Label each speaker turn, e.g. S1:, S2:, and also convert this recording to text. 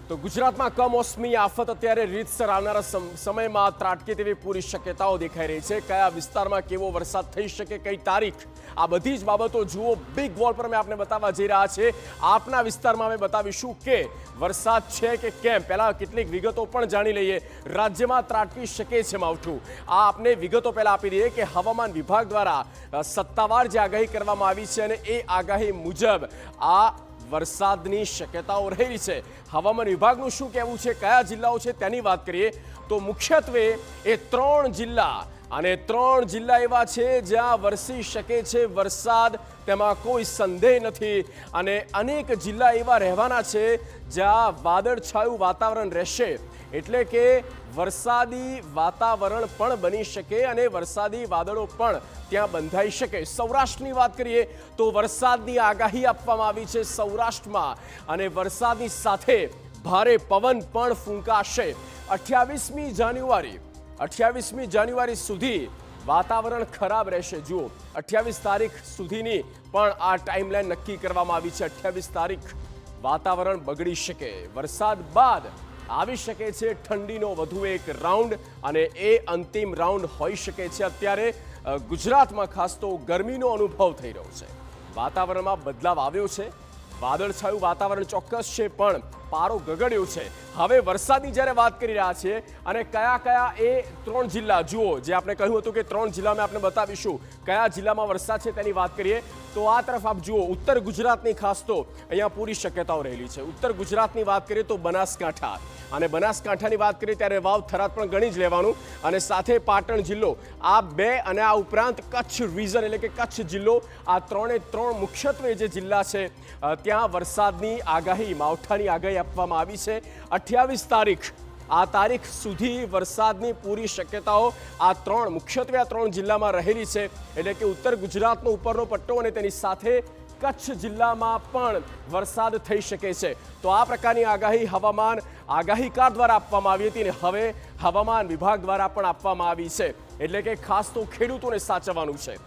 S1: તો ગુજરાતમાં કમોસમી આફત અત્યારે રીતસર આવનારા સમયમાં ત્રાટકે તેવી પૂરી શક્યતાઓ દેખાઈ રહી છે। કયા વિસ્તારમાં કેવો વરસાદ થઈ શકે, કઈ તારીખ, આ બધી જ બાબતો જુઓ બિગ વોલ પર અમે આપને બતાવવા જઈ રહ્યા છે। આપના વિસ્તારમાં અમે બતાવીશું કે વરસાદ છે કે કેમ। પહેલા કેટલીક વિગતો પણ જાણી લઈએ। રાજ્યમાં ત્રાટકી શકે છે માવઠું, આ આપને વિગતો પહેલા આપી દઈએ કે હવામાન વિભાગ દ્વારા સત્તાવાર જે આગાહી કરવામાં આવી છે અને એ આગાહી મુજબ આ વરસાદની શક્યતાઓ રહેલી છે। હવામાન વિભાગનું શું કહેવું છે, કયા જિલ્લાઓ છે તેની વાત કરીએ તો મુખ્યત્વે એ 3 જિલ્લા અને 3 જિલ્લા એવા છે જ્યાં વરસી શકે છે વરસાદ, તેમાં કોઈ સંદેહ નથી। અને અનેક જિલ્લા એવા રહેવાના છે જ્યાં વાદળછાયું વાતાવરણ રહેશે, એટલે કે વરસાદી વાતાવરણ પણ બની શકે અને વરસાદી વાદળો પણ ત્યાં બંધાઈ શકે। સૌરાષ્ટ્રની વાત કરીએ તો વરસાદની આગાહી આપવામાં આવી છે સૌરાષ્ટ્રમાં, અને વરસાદની સાથે ભારે પવન પણ ફૂંકાશે। 28મી જાન્યુઆરી સુધી વાતાવરણ ખરાબ રહેશે। જુઓ 28 તારીખ સુધીની પણ આ ટાઈમલાઈન નક્કી કરવામાં આવી છે। 28 તારીખ વાતાવરણ બગડી શકે, વરસાદ બાદ આવી શકે છે ઠંડીનો વધુ એક રાઉન્ડ, અને એ અંતિમ રાઉન્ડ હોઈ શકે છે। અત્યારે ગુજરાતમાં ખાસ તો ગરમીનો અનુભવ થઈ રહ્યો છે, વાતાવરણમાં બદલાવ આવ્યો છે, વાદળછાયું વાતાવરણ ચોક્કસ છે પણ પારો ગગડ્યો છે। હવે વરસાદની જ્યારે વાત કરી રહ્યા છીએ અને કયા કયા એ 3 જિલ્લા જુઓ, જે આપણે કહ્યું હતું કે 3 જિલ્લામાં આપણે બતાવીશું કયા જિલ્લામાં વરસાદ છે તેની વાત કરીએ તો આ તરફ આપ જુઓ ઉત્તર ગુજરાતની ખાસ તો અહીંયા પૂરી શક્યતાઓ રહેલી છે। ઉત્તર ગુજરાતની વાત કરીએ તો બનાસકાંઠા, અને બનાસકાંઠાની વાત કરીએ ત્યારે વાવ થરાદ પણ ગણી જ લેવાનું, અને સાથે પાટણ જિલ્લો, આ 2 અને આ ઉપરાંત કચ્છ રિજન એટલે કે કચ્છ જિલ્લો, આ 3 મુખ્યત્વે જે જિલ્લા છે ત્યાં વરસાદની આગાહી, માવઠાની આગાહી આપવામાં આવી છે। 28 તારીખ આ તારીખ સુધી વરસાદની પૂરી શક્યતાઓ આ મુખ્યત્વે આ 3 જિલ્લામાં રહેલી છે, એટલે કે ઉત્તર ગુજરાતનો ઉપરનો પટ્ટો અને તેની સાથે કચ્છ જિલ્લામાં પણ વરસાદ થઈ શકે છે। તો આ પ્રકારની આગાહી હવામાન આગાહીકાર દ્વારા આપવામાં આવી હતી અને હવે હવામાન વિભાગ દ્વારા પણ આપવામાં આવી છે, એટલે કે ખાસ તો ખેડૂતોને સાચવવાનું છે।